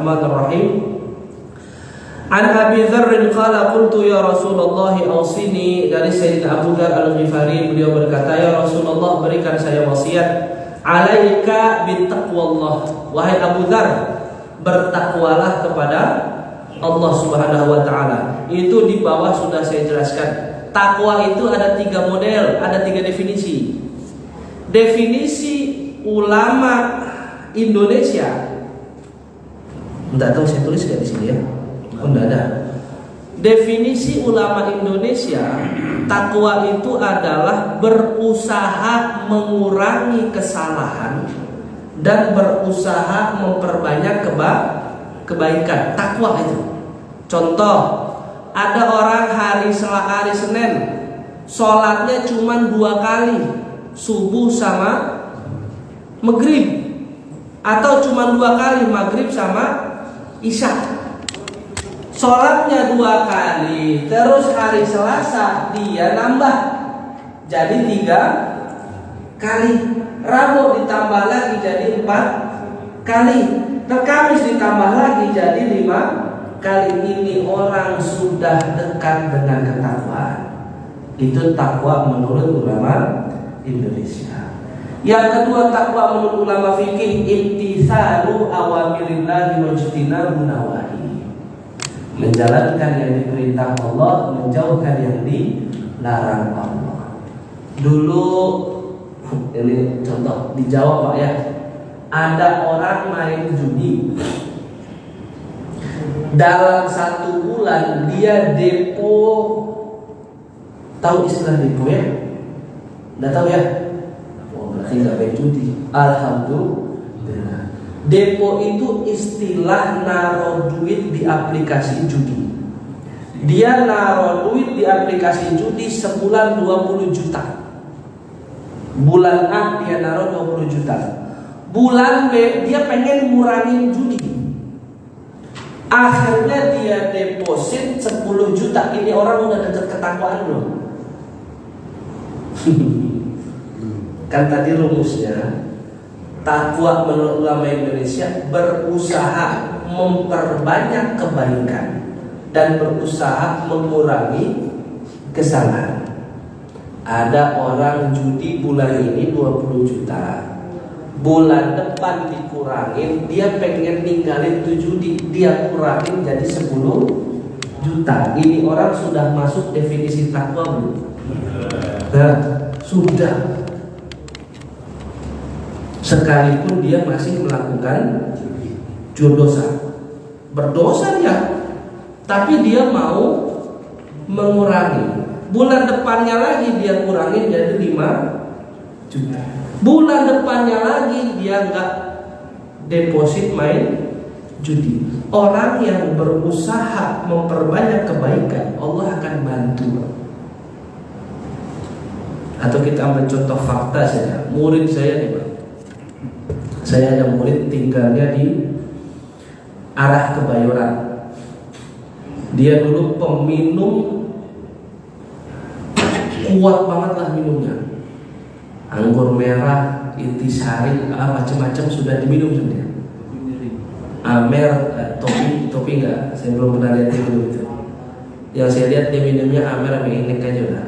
Bismillahirrahmanirrahim. An Abi Dzarr qala qultu ya Rasulullah awsini, dari Sayyidina Abu Dzar Al-Ghifari, beliau berkata, ya Rasulullah, berikan saya wasiat. Alaika bittaqwallah, wahai Abu Dzar, bertakwalah kepada Allah Subhanahu wa taala. Itu di bawah sudah saya jelaskan. Takwa itu ada 3 model, ada 3 definisi. Definisi ulama Indonesia. Enggak tahu saya tulis enggak di sini ya? Oh, enggak ada. Definisi ulama Indonesia, takwa itu adalah berusaha mengurangi kesalahan dan berusaha memperbanyak kebaikan. Takwa itu. Contoh, ada orang hari Senin sholatnya cuma 2 kali, subuh sama maghrib, atau cuma 2 kali, maghrib sama isya. Sholatnya 2 kali, terus hari Selasa dia nambah jadi 3 kali, Rabu ditambah lagi jadi 4 kali, Kamis ditambah lagi jadi 5 kali. Ini orang sudah dekat dengan ketakwaan. Itu takwa menurut ulama Indonesia. Yang kedua, takwa menurut ulama fikih, imtitsalu awamirillahi wajtinabun nawahi, menjalankan yang diperintah Allah, menjauhkan yang dilarang Allah. Dulu ini contoh dijawab Pak ya. Ada orang main judi, dalam 1 bulan dia depo. Tahu istilah depo ya? Nggak tahu ya? Oh, berarti nggak main judi. Alhamdulillah. Depo itu istilah naruh duit di aplikasi judi. Dia naruh duit di aplikasi judi sebulan 20 juta. Bulan A dia naruh 20 juta. Bulan B dia pengen ngurangin judi. Akhirnya dia deposit 10 juta. Ini orang udah dekat ketakwaan belum? Kan tadi rumusnya, takwa menurut ulama Indonesia berusaha memperbanyak kebaikan dan berusaha mengurangi kesalahan. Ada orang judi bulan ini 20 juta, bulan depan dikurangin, dia pengen ninggalin tuh judi, dia kurangin jadi 10 juta. Ini orang sudah masuk definisi takwa belum? Nah, sudah. Sekalipun dia masih melakukan dosa, berdosa dia, tapi dia mau mengurangi. Bulan depannya lagi dia kurangin jadi 5 juta. Bulan depannya lagi dia nggak deposit main judi. Orang yang berusaha memperbanyak kebaikan, Allah akan bantu. Atau kita ambil contoh fakta saja. Murid saya nih Pak, saya ada murid tinggalnya di arah Kebayoran. Dia dulu peminum kuat banget lah minumnya. Anggur merah, intisari, macam-macam sudah diminum sebenarnya. Amer, topi enggak? Saya belum pernah lihat dia minum itu. Yang saya lihat dia minumnya Amer sama Inek aja udah.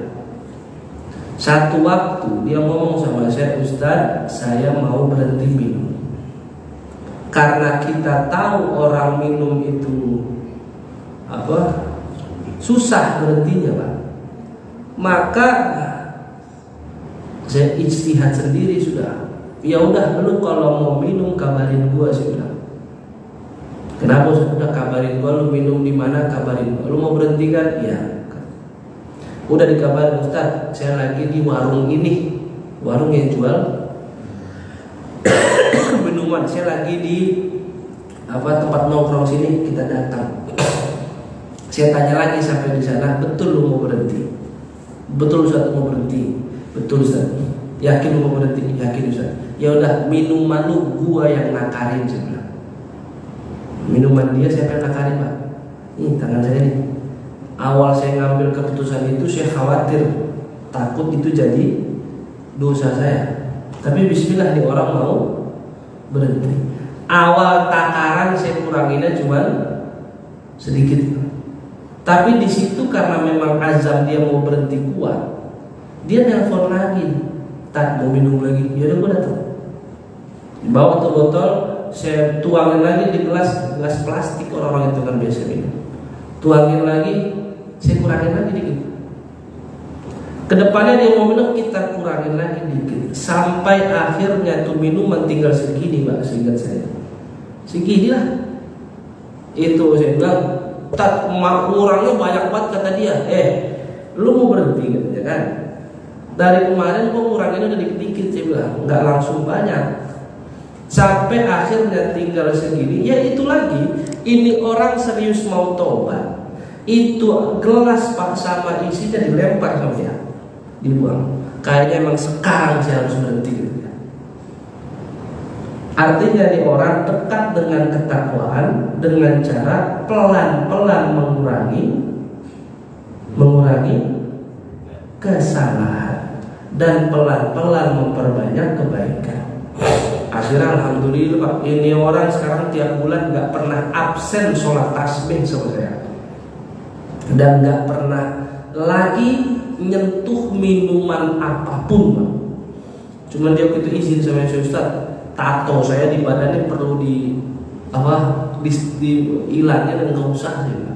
Satu waktu dia ngomong sama saya, Ustaz, saya mau berhenti minum. Karena kita tahu orang minum itu susah berhentinya Pak. Maka saya ijtihad sendiri sudah. Ya udah, lu kalau mau minum kabarin gua sudah. Kenapa sudah kabarin gua, lu minum di mana kabarin gua. Lu mau berhenti kan? Ya. Udah dikabarin, Ustaz, saya lagi di warung ini, warung yang jual minuman. Saya lagi di tempat nongkrong sini, kita datang. Saya tanya lagi sampai di sana, betul lu mau berhenti? Betul Ustaz mau berhenti? Betul Ustaz. Yakin lu mau berhenti? Yakin Ustaz. Ya udah, minuman lu gua yang nakarin sebenarnya. Minuman dia siapa yang nakarin Pak? Ini tangan saya nih. Awal saya ngambil keputusan itu saya khawatir, takut itu jadi dosa saya. Tapi bismillah nih orang mau berhenti. Awal takaran saya kuranginnya cuma sedikit. Tapi di situ karena memang azam dia mau berhenti kuat, dia nelpon lagi, tak mau minum lagi. Ya udah gue datang. Bawa tuh botol, saya tuangin lagi di gelas plastik orang-orang itu kan biasa minum. Tuangin lagi, saya kurangin lagi dikit. Kedepannya dia mau minum, kita kurangin lagi dikit. Sampai akhirnya tuh minuman tinggal segini, Pak, seingat saya. Segini lah. Itu saya bilang, tak kurangnya banyak banget kata dia. Lu mau berhenti gitu kan? Dari kemarin gua ngurangin udah dikit-dikit, saya bilang, nggak langsung banyak. Sampai akhirnya tinggal segini. Ya itu lagi, ini orang serius mau tobat. Itu gelas Pak sama isinya dilempar sama dia, dibuang. Kayaknya emang sekarang saya harus berhenti gitu ya. Artinya nih orang dekat dengan ketakwaan dengan cara pelan-pelan mengurangi kesalahan dan pelan-pelan memperbanyak kebaikan. Akhirnya alhamdulillah Pak, ini orang sekarang tiap bulan nggak pernah absen sholat tasbih sama saya, dan nggak pernah lagi nyentuh minuman apapun, Pak. Cuman dia waktu itu izin sama saya, Ustaz, tato saya di badannya perlu hilangnya dan nggak usah sih, Pak.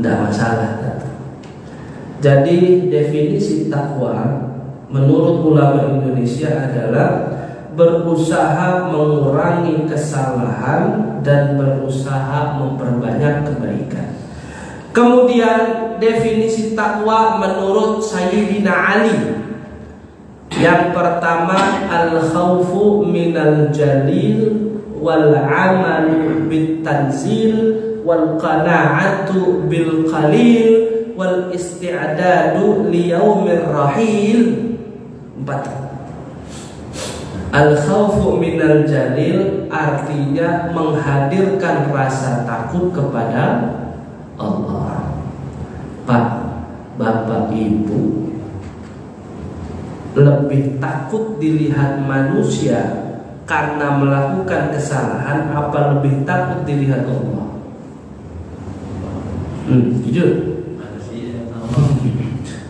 Nggak masalah. Jadi definisi takwa menurut ulama Indonesia adalah berusaha mengurangi kesalahan dan berusaha memperbanyak kebaikan. Kemudian definisi takwa menurut Sayyidina Ali, yang pertama al-khawfu minal jalil wal amalu bit tanzil wal qana'atu bil qalil wal isti'dadu li yaumir rahil. 4. Al-khawfu minal jalil artinya menghadirkan rasa takut kepada Allah. Pak, Bapak, Ibu lebih takut dilihat manusia karena melakukan kesalahan apa lebih takut dilihat Allah? Jujur,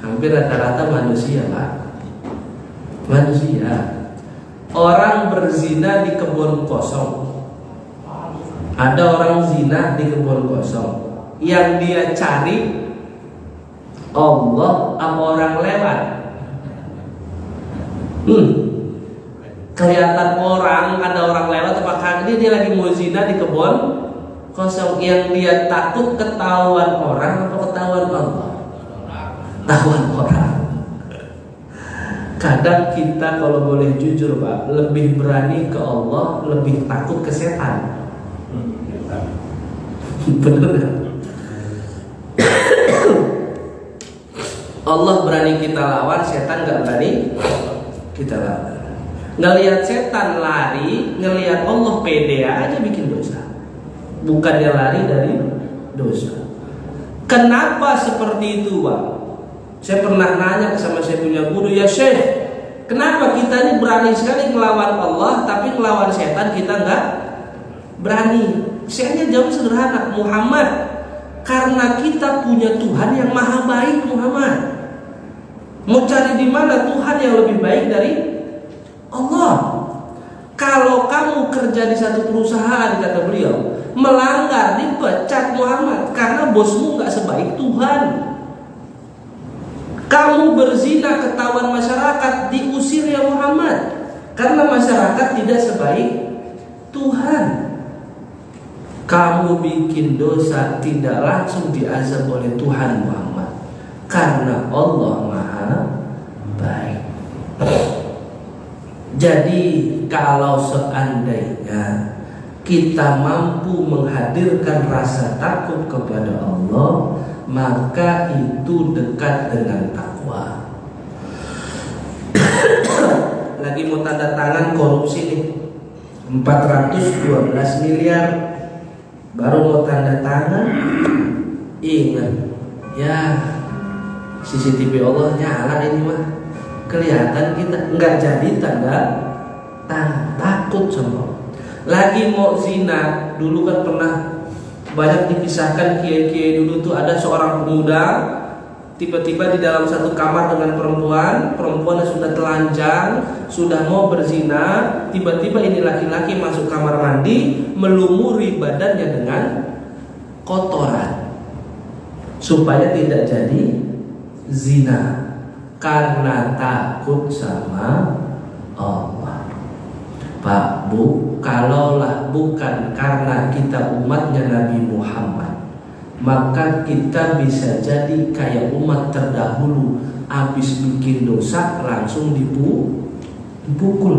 hampir rata-rata manusia, Pak. Manusia. Orang berzina di kebun kosong. Ada orang zina di kebun kosong. Yang dia cari Allah apa orang lewat? Kelihatan orang, ada orang lewat apakah dia lagi mau zina di kebun kosong. Yang dia takut ketahuan orang apa ketahuan Allah? Ketahuan orang. Kadang kita kalau boleh jujur Pak, lebih berani ke Allah, lebih takut ke setan. Bener gak? Allah berani kita lawan, setan gak berani kita lawan. Ngelihat setan lari, ngelihat Allah pede aja bikin dosa. Bukannya lari dari dosa. Kenapa seperti itu Pak? Saya pernah nanya sama saya punya guru, ya Syekh, kenapa kita ini berani sekali melawan Allah, tapi melawan setan kita nggak berani? Saya jawab sederhana, Muhammad, karena kita punya Tuhan yang maha baik, Muhammad. Mau cari di mana Tuhan yang lebih baik dari Allah? Kalau kamu kerja di satu perusahaan, kata beliau, melanggar dipecat Muhammad, karena bosmu nggak sebaik Tuhan. Kamu berzina ketahuan masyarakat, diusir ya Muhammad, karena masyarakat tidak sebaik Tuhan. Kamu bikin dosa tidak langsung diazab oleh Tuhan Muhammad, karena Allah maha baik. Jadi kalau seandainya kita mampu menghadirkan rasa takut kepada Allah, maka itu dekat dengan takwa. Lagi mau tanda tangan korupsi nih, 412 miliar, baru mau tanda tangan. Ingat ya, CCTV Allah nyala ini mah, kelihatan kita nggak jadi tanda tangan, takut sama Allah. lagi mau zina. Dulu kan pernah banyak dikisahkan kiai-kiai dulu tuh, ada seorang pemuda tiba-tiba di dalam satu kamar dengan perempuan yang sudah telanjang, sudah mau berzina. Tiba-tiba ini laki-laki masuk kamar mandi, melumuri badannya dengan kotoran supaya tidak jadi zina, karena takut sama Allah. Pak Bu, kalaulah bukan karena kita umatnya Nabi Muhammad, maka kita bisa jadi kayak umat terdahulu, habis bikin dosa langsung dipukul.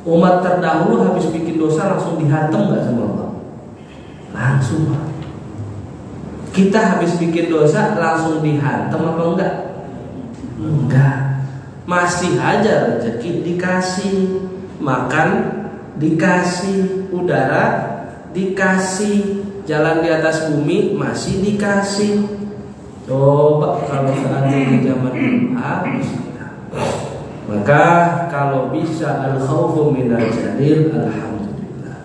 Umat terdahulu habis bikin dosa langsung dihantam nggak sama Allah? Langsung. Kita habis bikin dosa langsung dihantam apa enggak? Enggak. Masih aja rezeki dikasih, makan dikasih, udara dikasih, jalan di atas bumi masih dikasih. Coba kalau seandainya zaman dulu habis kita. Maka kalau bisa al-khawfu minal jalil, alhamdulillah.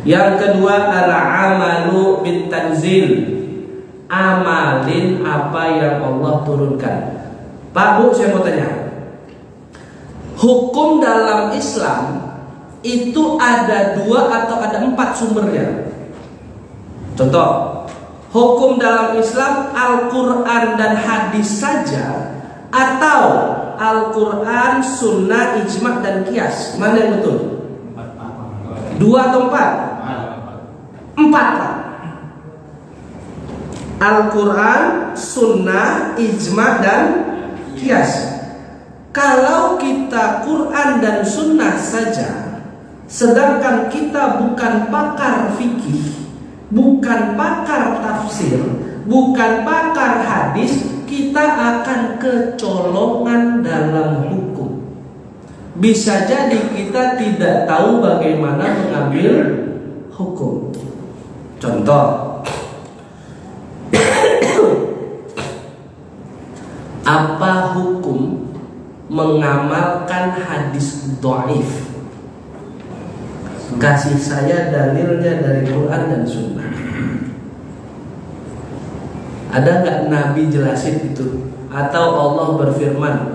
Yang kedua, al-amalu bitanzil, amalin apa yang Allah turunkan. Pak Bu, saya mau tanya, hukum dalam Islam itu ada 2 atau ada 4 sumbernya? Contoh, hukum dalam Islam Al-Quran dan hadis saja, atau Al-Quran, sunnah, ijma' dan qiyas? Mana yang betul? 2 atau 4? 4. Al-Quran, sunnah, ijma' dan qiyas. Kalau kita Quran dan sunnah saja, sedangkan kita bukan pakar fikih, bukan pakar tafsir, bukan pakar hadis, kita akan kecolongan dalam hukum. Bisa jadi kita tidak tahu bagaimana mengambil hukum. Contoh, apa hukum mengamalkan hadis dhaif? Kasih saya dalilnya dari Quran dan sunnah. Ada nggak Nabi jelasin itu? Atau Allah berfirman,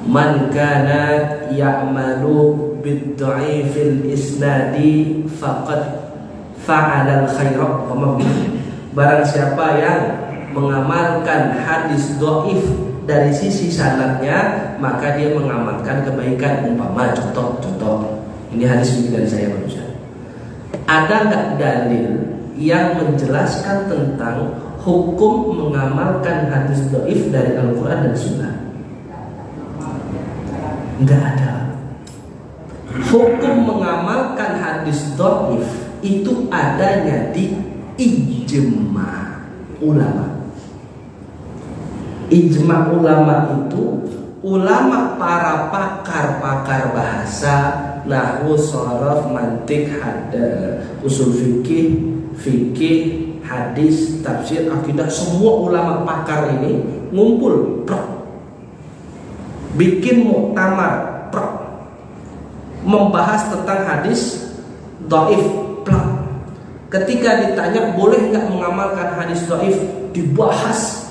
man kana ya'malu bid-dha'ifil isnadi faqad fa'alal khairat. Barang siapa yang mengamalkan hadis dhaif dari sisi sanadnya, maka dia mengamalkan kebaikan. Umpama contoh, ini hadis bikinan saya barusan. Ada nggak dalil yang menjelaskan tentang hukum mengamalkan hadis dhaif dari Al-Quran dan Sunnah? Nggak ada. Hukum mengamalkan hadis dhaif itu adanya di ijma' ulama. Ijma' ulama itu ulama para pakar bahasa, nahwu, sharaf, mantik, usul fikih, hadis, tafsir, akidah. Semua ulama pakar ini ngumpul, bikin muktamar, membahas tentang hadis dhaif. Ketika ditanya boleh nggak mengamalkan hadis dhaif, dibahas.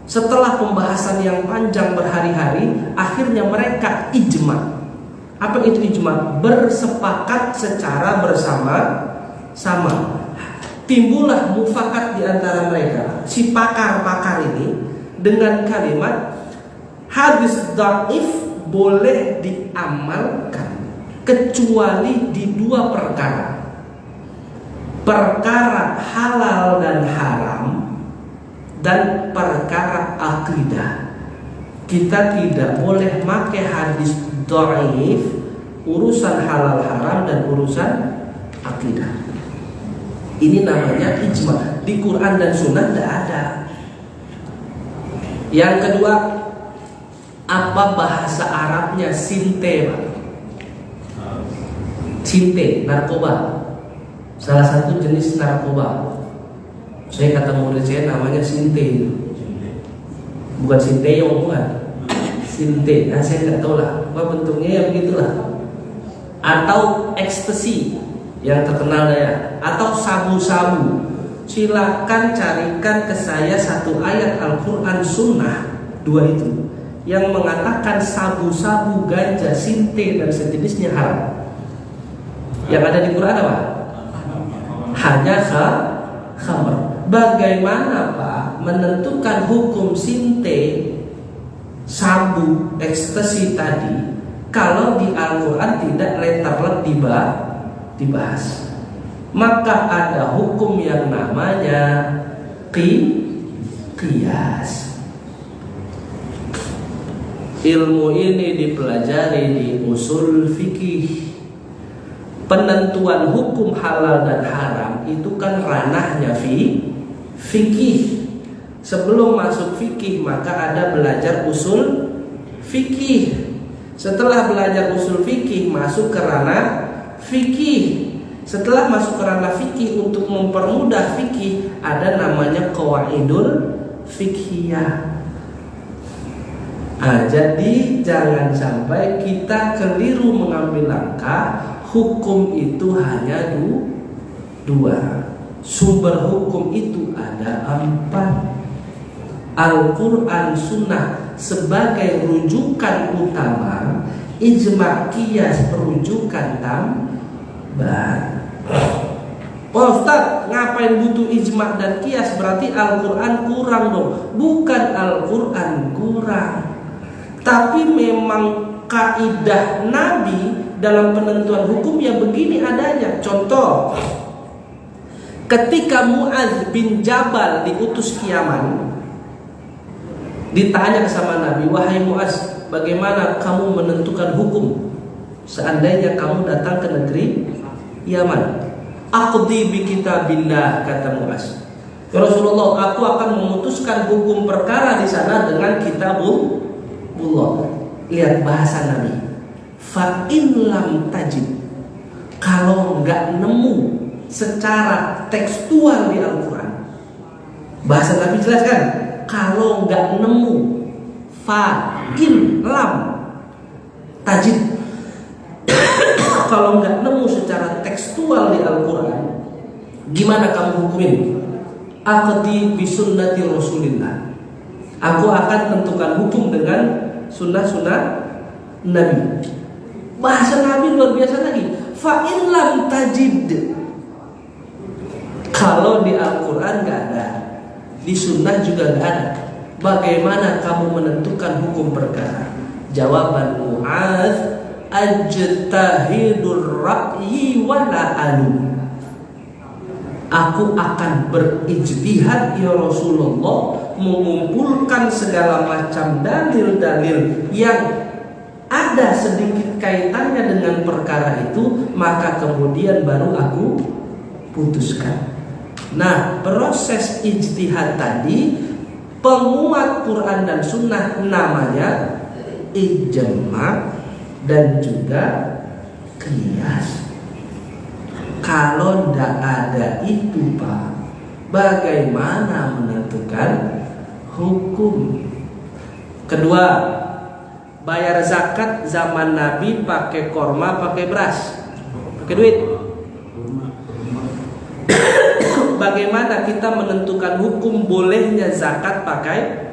Setelah pembahasan yang panjang berhari-hari, akhirnya mereka ijma. Apa itu ijma? Bersepakat secara bersama-sama. Timbullah mufakat di antara mereka, si pakar-pakar ini, dengan kalimat hadis dhaif boleh diamalkan kecuali di 2 perkara. Perkara halal dan haram, dan perkara akidah. Kita tidak boleh pakai hadis dhaif urusan halal haram dan urusan akidah. Ini namanya ijma. Di Quran dan Sunnah tidak ada. Yang kedua, apa bahasa Arabnya sinte? Sinte, narkoba. Salah satu jenis narkoba. Saya kata murid saya namanya sinte. Bukan sinteyong, bukan. Sinte. Nah, saya nggak tahu lah. Apa bentuknya ya begitulah. atau ekstasi yang terkenal ya, atau sabu-sabu, silakan carikan ke saya satu ayat Al-Quran Sunnah, dua itu, yang mengatakan sabu-sabu, ganja, sinte dan sejenisnya haram. Yang ada di Quran apa? Hanya khamr. Bagaimana Pak menentukan hukum sinte, sabu, ekstasi tadi kalau di Al-Quran tidak letterlet dibahas? Maka ada hukum yang namanya qiyas. Ilmu ini dipelajari di usul fikih. Penentuan hukum halal dan haram itu kan ranahnya fikih. Sebelum masuk fikih maka ada belajar usul fikih. Setelah belajar usul fikih masuk ke ranah fikih. Setelah masuk ke ranah fikih, untuk mempermudah fikih ada namanya qawaidul fikhiyah. Jadi jangan sampai kita keliru mengambil langkah. Hukum itu hanya dua. Sumber hukum itu ada 4. Al-Quran Sunnah sebagai rujukan utama, ijma' qiyas perujukan tambahan. Oh Ustaz, ngapain butuh ijma' dan qiyas? Berarti Al-Quran kurang dong. Bukan Al-Quran kurang, tapi memang kaidah Nabi dalam penentuan hukum ya begini adanya. Contoh, ketika Mu'adz bin Jabal diutus ke Yaman, ditanya sama Nabi, wahai Mu'adz, bagaimana kamu menentukan hukum seandainya kamu datang ke negeri Yaman? Aqdi bi kitabillah, kata Mu'adz. Ya Rasulullah, aku akan memutuskan hukum perkara di sana dengan kitabullah. Lihat bahasa Nabi. Fa in lam tajid, kalau nggak nemu secara tekstual di Al-Quran, bahasa Nabi jelaskan, kalau nggak nemu, fa in lam tajid, kalau nggak nemu secara tekstual di Al-Quran, gimana kamu hukumin? Aqdi bi sunnati Rasulillah, aku akan tentukan hukum dengan sunnah-sunnah Nabi. Bahasa Nabi luar biasa lagi. Fa in lam tajid, kalau di Al-Quran gak ada, di sunnah juga gak ada, bagaimana kamu menentukan hukum perkara? Jawaban Mu'adz, ajtahidur ra'yi wala alu, aku akan berijtihad ya Rasulullah, mengumpulkan segala macam dalil-dalil yang ada sedikit kaitannya dengan perkara itu, maka kemudian baru aku putuskan. Nah, proses ijtihad tadi, penguat Quran dan Sunnah, namanya ijma' dan juga qiyas. Kalau tidak ada itu Pak, bagaimana menentukan hukum? Kedua, bayar zakat zaman Nabi pakai korma, pakai beras, pakai duit. Bagaimana kita menentukan hukum bolehnya zakat pakai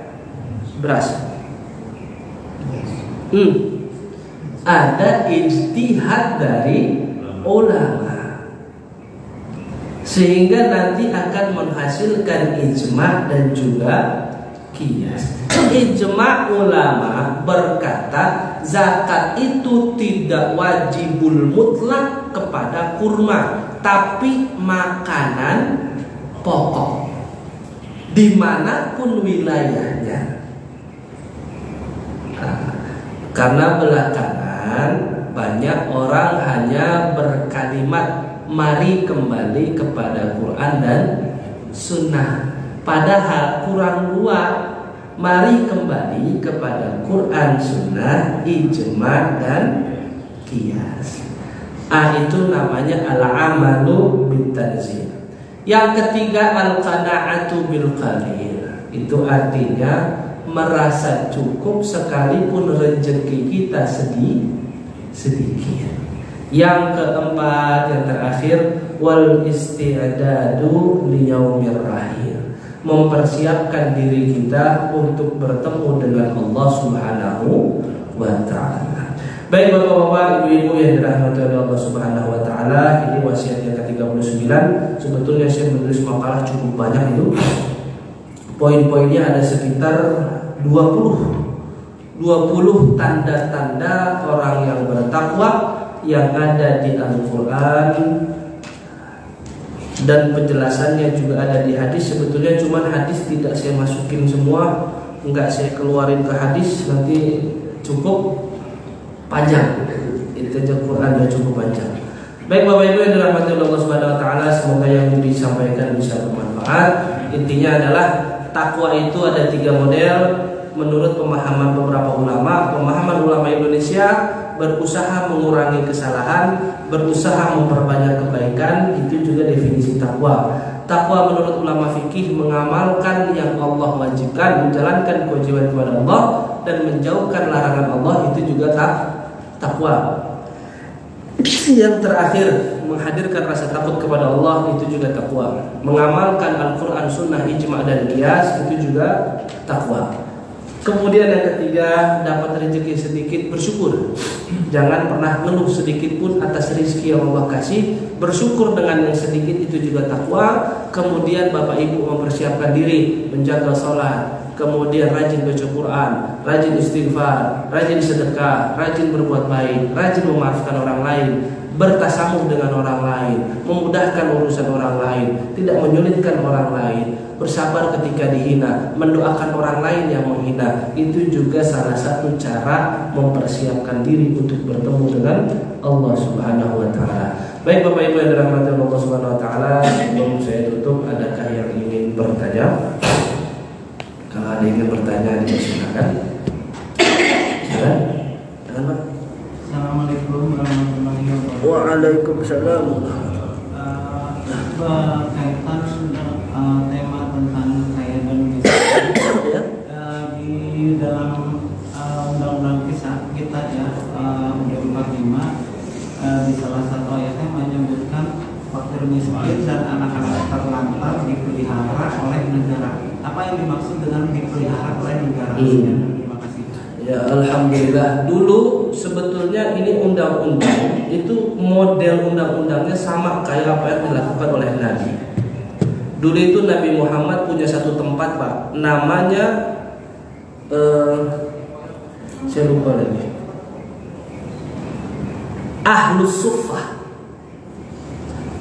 beras? Ada ijtihad dari ulama, sehingga nanti akan menghasilkan ijma' dan juga qiyas. Ijma' ulama berkata zakat itu tidak wajibul mutlak kepada kurma, tapi makanan pokok dimanapun wilayahnya. Karena belakangan banyak orang hanya berkalimat mari kembali kepada Quran dan Sunnah, padahal kurang dua. Mari kembali kepada Quran, Sunnah, ijma' dan qiyas. Itu namanya al-amalu bitanzil. Yang ketiga, al-qana'atu bil qalil. Itu artinya merasa cukup sekalipun rezeki kita sedikit. Yang keempat, yang terakhir, wal isti'dadu liyaumir rahil, mempersiapkan diri kita untuk bertemu dengan Allah Subhanahu wa taala. Baik Bapak-bapak, Ibu-ibu yang dirahmati oleh Allah Subhanahu wa taala, ini wasiat yang ke-39. Sebetulnya saya menulis makalah cukup banyak itu. Poin-poinnya ada sekitar 20 tanda-tanda orang yang bertakwa yang ada di Al-Quran, dan penjelasannya juga ada di hadis. Sebetulnya cuma hadis tidak saya masukin semua, enggak saya keluarin ke hadis, nanti cukup panjang. Itu aja Quran sudah cukup panjang. Baik Bapak Ibu yang dirahmati Allah Subhanahu wa taala, semoga yang disampaikan bisa bermanfaat. Intinya adalah takwa itu ada 3 model menurut pemahaman beberapa ulama. Pemahaman ulama Indonesia, berusaha mengurangi kesalahan, berusaha memperbanyak kebaikan, itu juga definisi takwa. Takwa menurut ulama fikih mengamalkan yang Allah wajibkan, menjalankan kewajiban kepada Allah dan menjauhkan larangan Allah, itu juga takwa. Yang terakhir, menghadirkan rasa takut kepada Allah, itu juga takwa. Mengamalkan Al-Quran, Sunnah, Ijma' dan Qiyas, itu juga takwa. Kemudian yang ketiga, dapat rezeki sedikit bersyukur. Jangan pernah ngeluh sedikit pun atas rezeki yang Allah kasih. Bersyukur dengan yang sedikit, itu juga takwa. Kemudian Bapak Ibu mempersiapkan diri, menjaga sholat, kemudian rajin baca Quran, rajin istighfar, rajin sedekah, rajin berbuat baik, rajin memaafkan orang lain, bertasamuh dengan orang lain, memudahkan urusan orang lain, tidak menyulitkan orang lain, bersabar ketika dihina, mendoakan orang lain yang menghina. Itu juga salah satu cara mempersiapkan diri untuk bertemu dengan Allah Subhanahu wa taala. Baik Bapak Ibu yang dirahmati Allah Subhanahu wa taala, sebelum saya tutup, adakah yang ingin bertanya? Kalau ada yang ingin bertanya, silakan. Silakan. Silakan Pak. Assalamualaikum warahmatullahi wabarakatuh. Waalaikumsalam. Berkaitan tema tentang kaya dan miskin di dalam undang-undang kisah kita ya, UUD 45, di salah satu ayatnya menyebutkan fakir miskin dan anak-anak terlantar dipelihara oleh negara. Apa yang dimaksud dengan dipelihara oleh negara? Terima kasih. Ya, alhamdulillah. Dulu sebetulnya ini undang-undang itu model undang-undangnya sama kayak apa yang dilakukan oleh Nabi. Dulu itu Nabi Muhammad punya satu tempat Pak, namanya saya lupa lagi, Ahlus Suffah.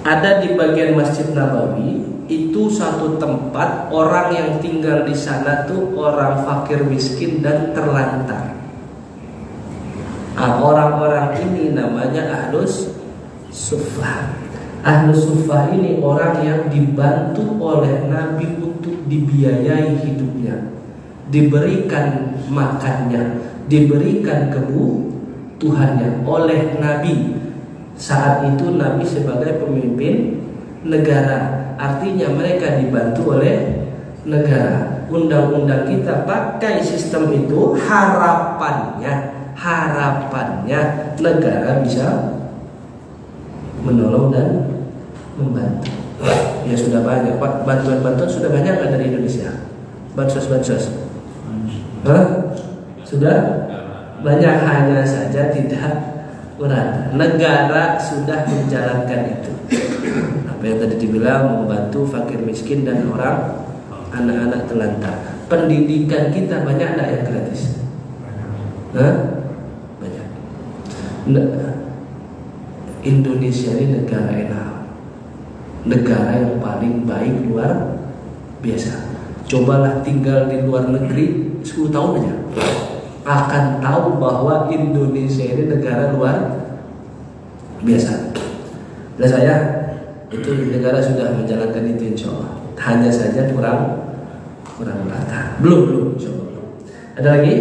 Ada di bagian Masjid Nabawi. Itu satu tempat orang yang tinggal di sana tuh orang fakir miskin dan terlantar. Orang-orang ini namanya Ahlus Suffah. Ahlus Suffah ini orang yang dibantu oleh Nabi untuk dibiayai hidupnya, diberikan makannya, diberikan kebutuhannya oleh Nabi. Saat itu Nabi sebagai pemimpin negara. Artinya mereka dibantu oleh negara. Undang-undang kita pakai sistem itu, harapannya negara bisa menolong dan membantu. Ya sudah banyak Pak, bantuan-bantuan sudah banyak kan dari Indonesia. Bansos. Sudah banyak, hanya saja tidak merata. Negara sudah menjalankan itu. Apa yang tadi dibilang, membantu fakir miskin dan orang anak-anak terlantar. Pendidikan kita banyak enggak yang gratis? Banyak. Indonesia ini negara enak, negara yang paling baik luar biasa. Cobalah tinggal di luar negeri 10 tahun aja, akan tahu bahwa Indonesia ini negara luar biasa. Dan saya itu negara sudah menjalankan itu insya Allah. Hanya saja kurang merata. Belum insya Allah. Ada lagi?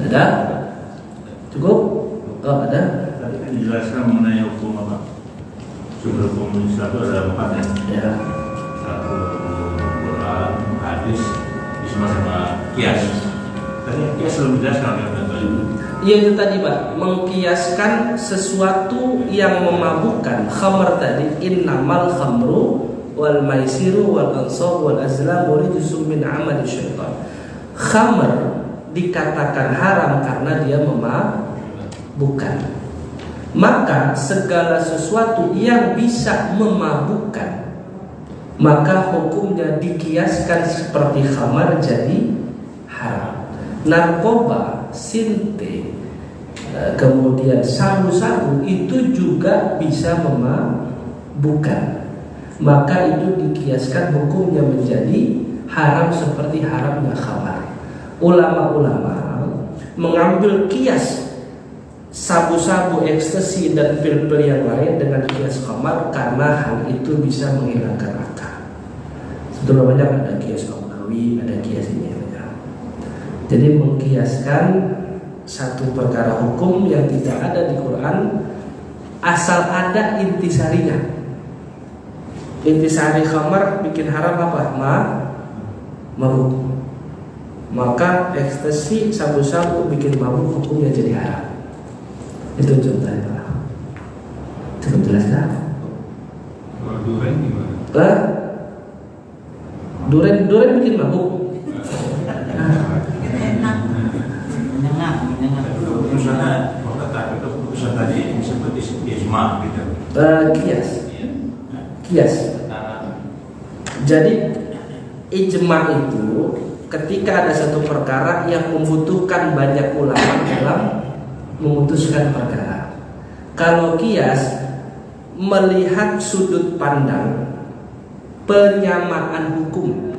Ada? Cukup? Oh ada? Dijelaskan mengenai hukum apa? Sumber hukum Islam itu ada 4 ya. Ya. Satu Quran, hadis, Ijma sama Qiyas. Tadi kias belum dijelaskan oleh Anda. Iya itu tadi Pak, mengkiaskan sesuatu yang memabukkan. Khamr tadi, innamal khamru wal maisiru wal ansab wal azlam rijsum min amali syaitan. Khamr dikatakan haram karena dia memabukkan. Maka segala sesuatu yang bisa memabukkan, maka hukumnya dikiaskan seperti khamar jadi haram. Narkoba, sinte, kemudian sabu-sabu itu juga bisa memabukkan. Maka itu dikiaskan hukumnya menjadi haram seperti haramnya khamar. Ulama-ulama mengambil kias sabu-sabu, ekstasi dan pil-pil yang lain dengan kias khamar karena hal itu bisa menghilangkan akal. Sebetulnya banyak, ada kias Nawawi, ada kias ini. Jadi mengkiaskan satu perkara hukum yang tidak ada di Quran asal ada intisarinya. Intisari khamar bikin haram apa? Mabuk. Maka ekstasi, sabu-sabu bikin mabuk, hukumnya jadi haram. Itu contohnya. Cukup jelas kan? Kalau duren gimana? Duren bikin mabuk. Putusannya, kata itu putusan tadi seperti ijma gitu. Kias. Jadi ijma itu ketika ada satu perkara yang membutuhkan banyak ulama dalam memutuskan perkara. Kalau kias melihat sudut pandang penyamaan hukum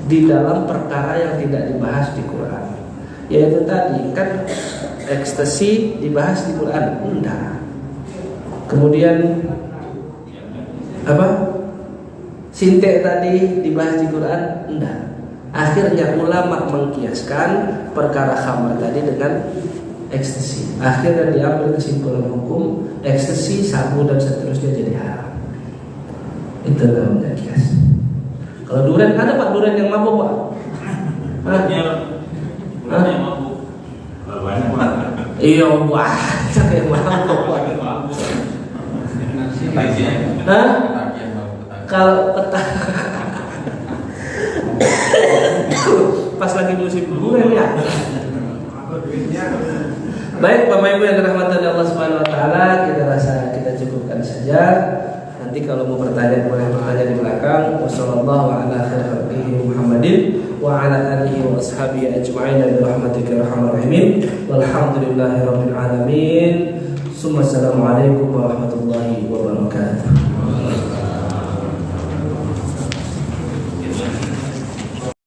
di dalam perkara yang tidak dibahas di Quran. Yaitu tadi kan ekstasi dibahas di Quran, enggak. Kemudian apa? Sinte tadi dibahas di Quran, enggak. Akhirnya ulama mengkiaskan perkara khamar tadi dengan ekstasi. Akhirnya diambil kesimpulan hukum ekstasi, sabu dan seterusnya jadi haram. Itu namanya kias. Kalau duren ada Pak, duren yang mabuk Pak? Yang mabuk. Banyak banget. Iya banyak yang mabuk Pak. Hah? Kalau pas lagi musim duren ya. Baik Bapak Ibu yang dirahmati Allah Subhanahu wa taala, kita cukupkan saja. Nanti kalau mau bertanya boleh bertanya di belakang. Wassallallahu ala khairi Muhammadin wa ala alihi wa ashabihi ajma'in bi rahmatika ya arhamar rahimin. Walhamdulillahirabbil alamin. Assalamualaikum warahmatullahi